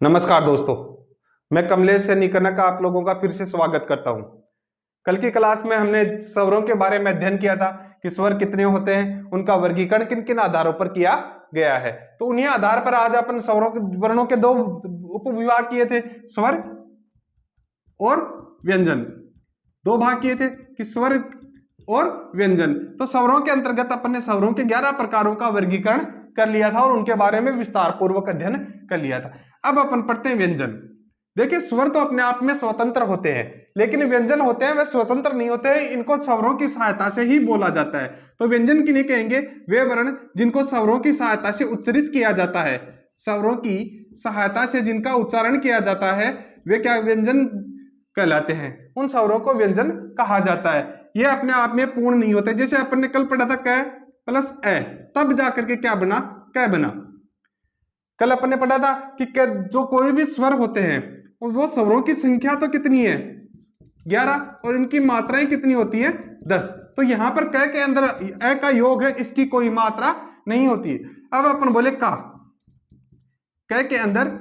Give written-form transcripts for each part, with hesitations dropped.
नमस्कार दोस्तों, मैं कमलेश सैनी कनक आप लोगों का फिर से स्वागत करता हूं। कल की क्लास में हमने स्वरों के बारे में अध्ययन किया था कि स्वर कितने होते हैं, उनका वर्गीकरण किन किन आधारों पर किया गया है। तो उन्हीं आधार पर आज अपन स्वरों के वर्णों के दो उपविभाग किए थे, स्वर और व्यंजन। दो भाग किए थे कि स्वर और व्यंजन। तो स्वरों के अंतर्गत अपन ने स्वरों के 11 प्रकारों का वर्गीकरण कर लिया था और उनके बारे में विस्तार पूर्वक अध्ययन कर लिया था। अब अपन पढ़ते हैं व्यंजन। देखिए, स्वर तो अपने आप में स्वतंत्र होते हैं, लेकिन व्यंजन होते हैं वे स्वतंत्र नहीं होते हैं, इनको स्वरों की सहायता से ही बोला जाता है। तो व्यंजन किन्हें कहेंगे? वे वर्ण जिनको स्वरों की सहायता से उच्चारित किया जाता है। स्वरों की सहायता से जिनका उच्चारण किया जाता है वे क्या व्यंजन कहलाते हैं। उन स्वरों को व्यंजन कहा जाता है। ये अपने आप में पूर्ण नहीं होते। जैसे अपन ने कल पढ़ा था क प्लस ए, तब जाकर के क्या बना? क बना। कल अपन ने पढ़ा था कि जो कोई भी स्वर होते हैं वो स्वरों की संख्या तो कितनी है? 11, और इनकी मात्राएं कितनी होती है? 10। तो यहां पर क के अंदर ए का योग है, इसकी कोई मात्रा नहीं होती है। अब अपन बोले का, क के अंदर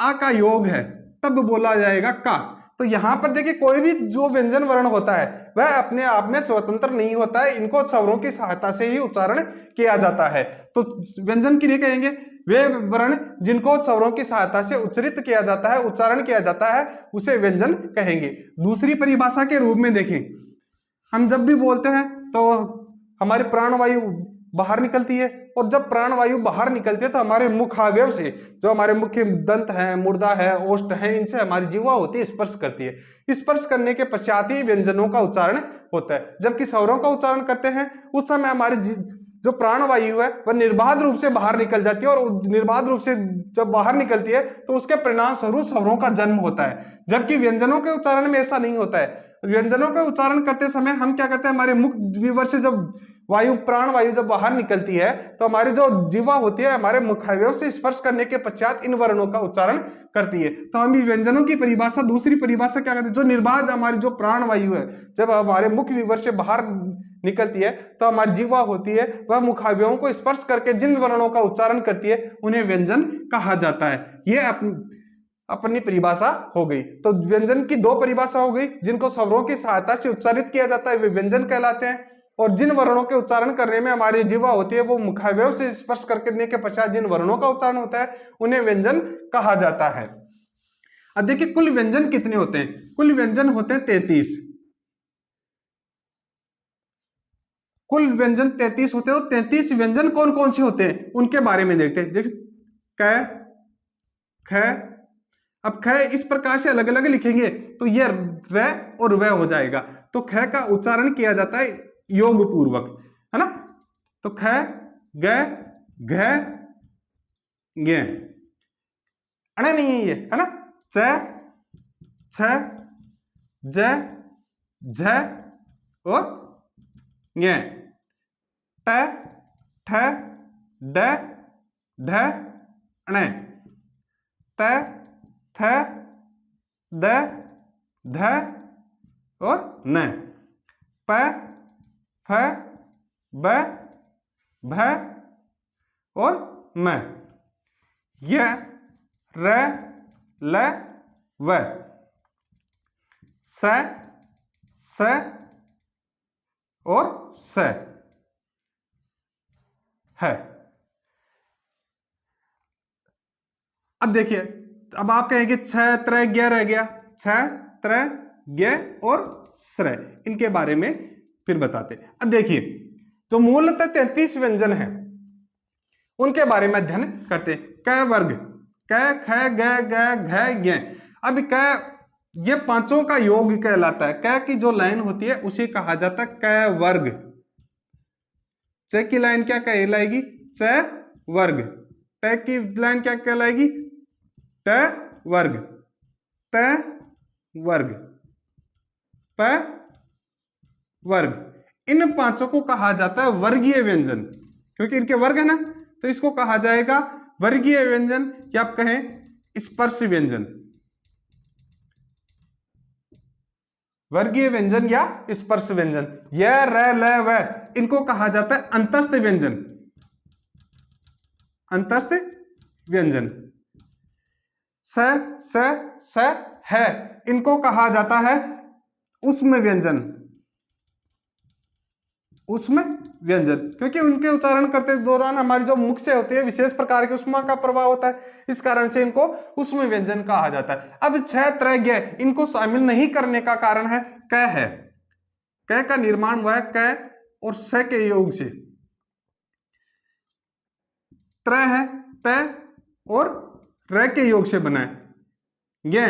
आ का योग है, तब बोला जाएगा का। तो यहां पर देखिए, कोई भी जो व्यंजन वर्ण होता है वह अपने आप में स्वतंत्र नहीं होता है, इनको स्वरों की सहायता से ही उच्चारण किया जाता है। तो व्यंजन किन्हें कहेंगे? वे वर्ण जिनको स्वरों की सहायता से उच्चारित किया जाता है, उच्चारण किया जाता है, उसे व्यंजन कहेंगे। दूसरी परिभाषा के रूप में देखें, हम जब भी बोलते हैं तो हमारी प्राणवायु बाहर निकलती है, और जब प्राणवायु बाहर निकलती है तो हमारे मुखावयव से, जो हमारे मुख्य दंत है, मुर्दा है, ओष्ठ है, इनसे हमारी जीवा होती है, स्पर्श करती है। स्पर्श करने के पश्चात ही व्यंजनों का उच्चारण होता है। जबकि स्वरों का उच्चारण करते हैं उस समय हमारी जो प्राणवायु है वह निर्बाध रूप से बाहर निकल जाती है, और निर्बाध रूप से जब बाहर निकलती है तो उसके परिणाम स्वरूप स्वरों का जन्म होता है। जबकि व्यंजनों के उच्चारण में ऐसा नहीं होता है। व्यंजनों का उच्चारण करते समय हम क्या करते हैं? हमारे मुख विवर से जब वायु, प्राणवायु जब बाहर निकलती है तो हमारी जो जीवा होती है हमारे मुखावयव से स्पर्श करने के पश्चात इन वर्णों का उच्चारण करती है। तो हम व्यंजनों की परिभाषा, दूसरी परिभाषा क्या कहते हैं? जो निर्बाध हमारी जो प्राणवायु है जब हमारे मुख विवर से बाहर निकलती है तो हमारी जीवा होती है वह मुखावयों को स्पर्श करके जिन वर्णों का उच्चारण करती है उन्हें व्यंजन कहा जाता है। यह अपनी परिभाषा हो गई। तो व्यंजन की दो परिभाषा हो गई, जिनको स्वरों की सहायता से उच्चारित किया जाता है वे व्यंजन कहलाते हैं, और जिन वर्णों के उच्चारण करने में हमारी जीवा होती है वो मुखावयों से स्पर्श करने के पश्चात जिन वर्णों का उच्चारण होता है उन्हें व्यंजन कहा जाता है। अब देखिए, कुल व्यंजन कितने होते हैं? कुल व्यंजन होते हैं 33। कुल व्यंजन 33 होते हैं। 33 व्यंजन कौन कौन से होते हैं उनके बारे में देखते हैं। जैसे क, ख। अब ख इस प्रकार से अलग अलग लिखेंगे तो यह र और व हो जाएगा। तो ख का उच्चारण किया जाता है योग पूर्वक, है ना? तो ख, ग, घ, ङ। अणे नहीं है ये, है ना? च, छ, ज, झ और ङ। ट, ठ, ड, ढ, ण। त, थ, द, ध और न। प, फ, ब, भ और म। य, र, ल, व। स, स और स है। अब देखिए, अब आप कहेंगे छ, त्र, ज्ञ रह गया। छ, त्र, ज्ञ और स्र, इनके बारे में फिर बताते। अब देखिए, जो मूलतः 33 व्यंजन हैं उनके बारे में अध्ययन करते। क वर्ग, क, ख, ग, घ, ज्ञ। अब क ये पांचों का योग कहलाता है। क की जो लाइन होती है उसे कहा जाता है क वर्ग। च की लाइन क्या कहलाएगी? च वर्ग। ट की लाइन क्या कहलाएगी? ट वर्ग। त वर्ग, प वर्ग। इन पांचों को कहा जाता है वर्गीय व्यंजन, क्योंकि इनके वर्ग है ना, तो इसको कहा जाएगा वर्गीय व्यंजन, या आप कहें स्पर्श व्यंजन। वर्गीय व्यंजन या स्पर्श व्यंजन। य, र, ल, व, इनको कहा जाता है अंतस्थ व्यंजन। अंतस्थ व्यंजन। स है, इनको कहा जाता है उष्म व्यंजन। उष्म व्यंजन, क्योंकि उनके उच्चारण करते दौरान हमारी जो मुख से होती है विशेष प्रकार की उष्मा का प्रभाव होता है, इस कारण से इनको उष्म व्यंजन कहा जाता है। अब छ त्र ज्ञ इनको शामिल नहीं करने का कारण है क है। क का निर्माण हुआ है क और स के योग से। त्र है त और र के योग से बना है। य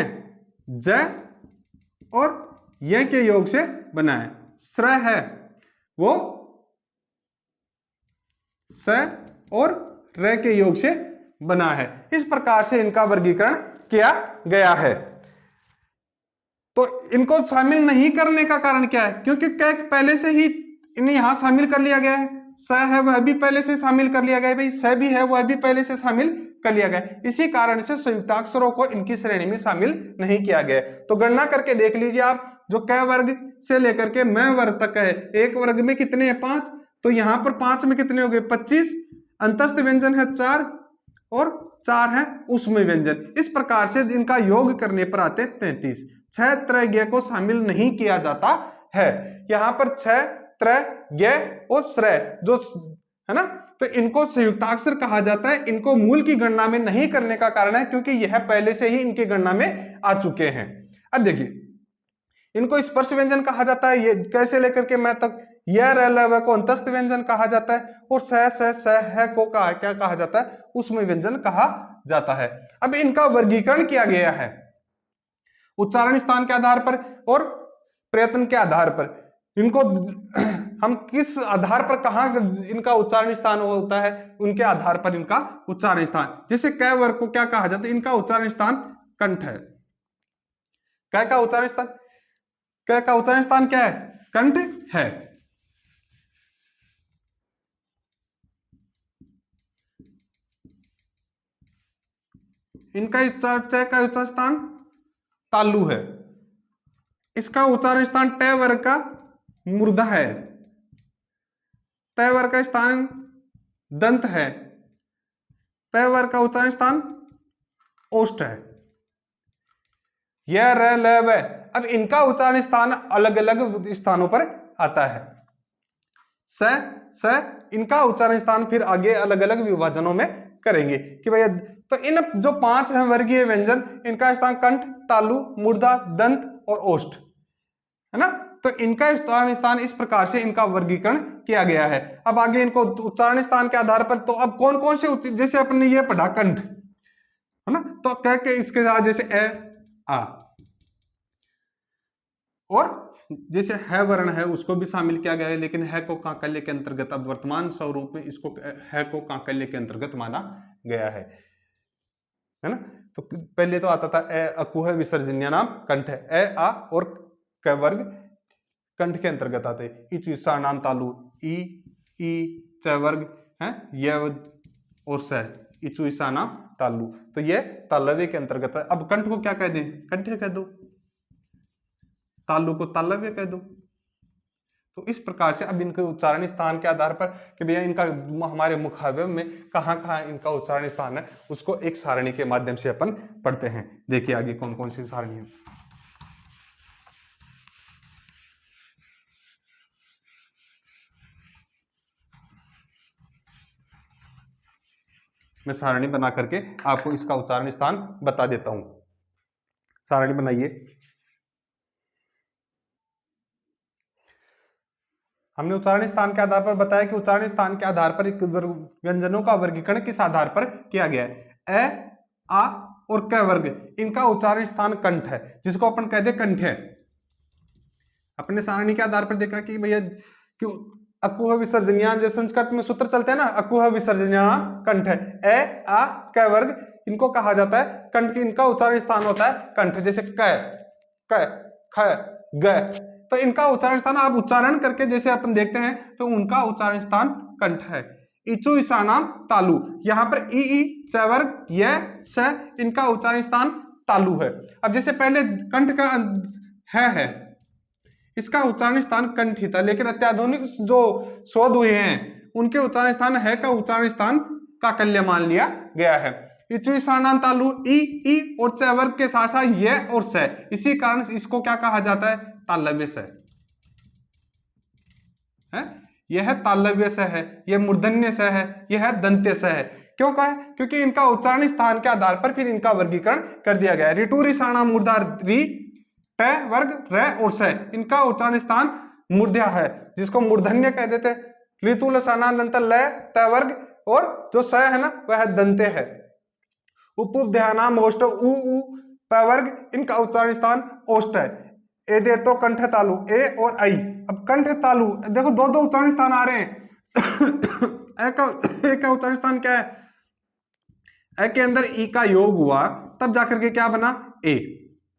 ज और य के योग से बना है। स्र है वो स और र के योग से बना है। इस प्रकार से इनका वर्गीकरण किया गया है। तो इनको शामिल नहीं करने का कारण क्या है? क्योंकि क पहले से ही इन्हें यहां शामिल कर लिया गया है। स है वह भी पहले से शामिल कर लिया गया है भाई, स भी है वह भी पहले से शामिल कर लिया गया है। इसी कारण से संयुक्ताक्षरों को इनकी श्रेणी में शामिल नहीं किया गया। तो गणना करके देख लीजिए आप, जो क वर्ग से लेकर के म वर्ग तक है, एक वर्ग में कितने हैं? 5, तो यहां पर 5 में कितने हो गए? 25। अंतस्थ व्यंजन है 4 और 4 है उष्म व्यंजन। इस प्रकार से इनका योग करने पर आते 33। छ त्र ज्ञ को शामिल नहीं किया जाता है। यहाँ पर छ त्र ज्ञ और श्र जो है ना, तो इनको संयुक्ताक्षर कहा जाता है। इनको मूल की गणना में नहीं करने का कारण है क्योंकि यह पहले से ही इनकी गणना में आ चुके हैं। अब देखिए, इनको स्पर्श व्यंजन कहा जाता है, ये कैसे लेकर के मैं तक। यह रह को अंतस्थ व्यंजन कहा जाता है और स है को क्या कहा जाता है? उष्म व्यंजन कहा जाता है। अब इनका वर्गीकरण किया गया है उच्चारण स्थान के आधार पर और प्रयत्न के आधार पर। इनको हम किस आधार पर कहाँ इनका उच्चारण स्थान होता है, उनके आधार पर इनका उच्चारण स्थान। जैसे क वर्ग को क्या कहा जाता है? इनका उच्चारण स्थान कंठ है। क का उच्चारण स्थान, क का उच्चारण स्थान क्या है? कंठ है। इनका च का उच्चारण स्थान तालु है। इसका उच्चारण स्थान ट वर्ग का मूर्धा है। त वर्ग का स्थान दंत है। प वर्ग का उच्चारण स्थान ओष्ठ है। यह र ल व, अब इनका उच्चारण स्थान अलग अलग स्थानों पर आता है। स इनका उच्चारण स्थान फिर आगे अलग अलग विभाजनों में करेंगे कि भैया, तो इन जो 5 हैं वर्गीय व्यंजन, इनका स्थान कंठ, तालु, मूर्धा, दंत और ओष्ठ है ना। तो इनका उच्चारण स्थान इस प्रकार से इनका वर्गीकरण किया गया है। अब आगे इनको उच्चारण स्थान के आधार पर, तो अब कौन कौन से, जैसे अपने ये पढ़ा कंठ है ना, तो कह के इसके साथ जैसे ए आ, और जैसे है वर्ण है उसको भी शामिल किया गया है, लेकिन है को काकल्य के अंतर्गत, अब वर्तमान स्वरूप में इसको है को काकल्य के अंतर्गत माना गया है ना। तो पहले तो आता था ए अकुह विसर्जन्य नाम कंठ है, ए आ और क वर्ग कंठ के अंतर्गत आते हैं। इच नाम तालु, ई च वर्ग है, य और स इचु ईसा नाम तालु, तो ये तालव्य के अंतर्गत है। अब कंठ को क्या कह दें? कंठ कह दो, तालु को तालव्य कह दो। तो इस प्रकार से अब इनके उच्चारण स्थान के आधार पर कि भैया इनका हमारे मुखावय में कहाँ कहाँ इनका उच्चारण स्थान है, उसको एक सारणी के माध्यम से अपन पढ़ते हैं। देखिए आगे कौन कौन सी सारणी है। मैं सारणी बना करके आपको इसका उच्चारण स्थान बता देता हूं। सारणी बनाइए। हमने उच्चारण स्थान के आधार पर बताया कि उच्चारण स्थान के आधार पर व्यंजनों का वर्गीकरण किस आधार पर किया गया है। ए, आ और क वर्ग, इनका उच्चारण स्थान कंठ है, जिसको अपन कहते हैं कंठ है। अपने सारणी के आधार पर देखा कि भैया क्यों अकुह विसर्जन्यान, जो संस्कृत में सूत्र चलते हैं ना, अकुह विसर्जन्यान कंठ है। ए, आ, क वर्ग इनको कहा जाता है कंठ की, इनका उच्चारण स्थान होता है कंठ। जैसे क, ख, ग, तो इनका उच्चारण स्थान आप उच्चारण करके जैसे अपन देखते हैं तो उनका उच्चारण स्थान कंठ है। इचु ईसा नाम तालु, यहाँ पर ई च वर्ग य स, इनका उच्चारण स्थान तालु है। अब जैसे पहले कंठ का है, इसका उच्चारण स्थान कंठ ही था, लेकिन अत्याधुनिक जो शोध हुए हैं उनके उच्चारण स्थान है का उच्चारण स्थान काकल्य मान लिया गया है। इचवी साणान तालु ई और च वर्ग के साथ साथ ये और स, इसी कारण इसको क्या कहा जाता है, तालव्य स है। यह तालव्य स है, यह मूर्धन्य स है, यह दंत्य स है। क्यों कहा है? क्योंकि इनका उच्चारण स्थान के आधार पर फिर इनका वर्गीकरण कर दिया गया है। ऋतु ऋषाणाम मूर्धा री ट वर्ग र और स, इनका उच्चारण स्थान मूर्धा है, जिसको मूर्धन्य कह देते हैं। ऋतु लसानानंतर ल त वर्ग और जो स है ना वह दंत्य है। उपध्यानाम ओष्ट उ प वर्ग, इनका उच्चारण स्थान ओष्ट है। ए दे तो कंठ तालु ए और आई। अब कंठ तालु देखो दो दो उच्चारण स्थान आ रहे हैं। ए का उच्चारण स्थान क्या है, ए के अंदर ई का योग हुआ तब जाकर के क्या बना, ए,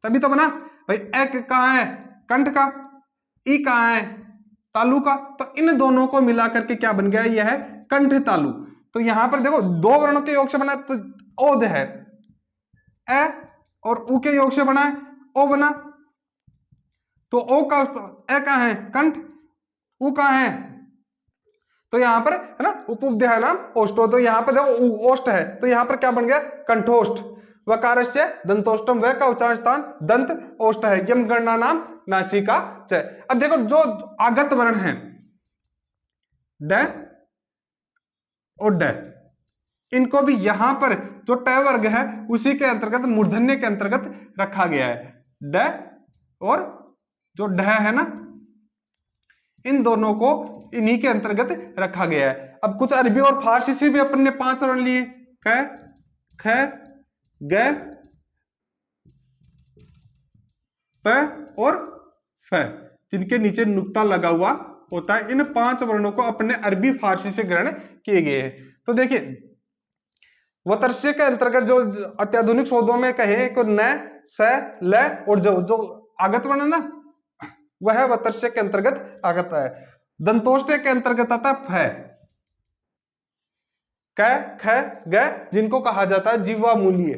तभी तो बना भाई। ए कहाँ है, कंठ का, ई कहाँ है, तालु का, तो इन दोनों को मिला करके क्या बन गया, यह है कंठ तालु। तो यहां पर देखो दो वर्णों के योग से बना तो ओद है, ए और उ के योग से बना है ओ बना। तो ओ का ए कहाँ है, कंठ, उ कहाँ है, तो यहां पर है ना उपध्याय नाम ओष्टो, तो यहां पर देखो ओष्ट है तो यहां पर क्या बन गया, कंठोष्ठ। वकारस्य दंतोष्टम, वह का उच्चारण स्थान दंत ओष्ट है। यम गणना नाम नासिका च। अब देखो जो आगत वर्ण है ड और ड, इनको भी यहां पर जो ट वर्ग है उसी के अंतर्गत मूर्धन्य के अंतर्गत रखा गया है। ड और जो ढ है ना, इन दोनों को इन्हीं के अंतर्गत रखा गया है। अब कुछ अरबी और फारसी से भी अपन ने 5 वर्ण लिए, क ख ग प और फ, जिनके नीचे नुक्ता लगा हुआ होता है। इन 5 वर्णों को अपने अरबी फारसी से ग्रहण किए गए हैं। तो देखिए वतर्ष्य के अंतर्गत जो अत्याधुनिक शब्दों में कहे को न स ल और जो आगत वर्ण ना वह वतर्ष्य के अंतर्गत आगत है। दंतोष्ट के अंतर्गत आता है फ, क ख ग, जिनको कहा जाता है जीवा मूल्य।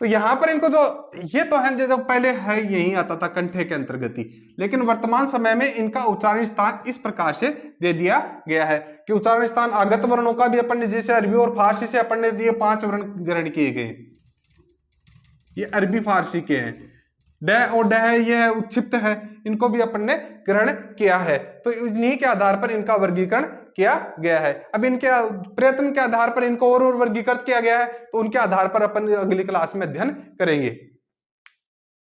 तो यहां पर इनको जो ये तो है जो पहले है यही आता था कंठे के अंतर्गत ही, लेकिन वर्तमान समय में इनका उच्चारण स्थान इस प्रकार से दे दिया गया है कि उच्चारण स्थान आगत वर्णों का भी अपन ने जैसे अरबी और फारसी से अपन ने दिए 5 वर्ण ग्रहण किए गए। ये अरबी फारसी के हैं। ड और ड है यह उच्छिप्त है, इनको भी अपन ने ग्रहण किया है। तो इन्हीं के आधार पर इनका वर्गीकरण किया गया है। अब इनके प्रयत्न के आधार पर इनको और वर्गीकृत किया गया है, तो उनके आधार पर अपन अगली क्लास में अध्ययन करेंगे।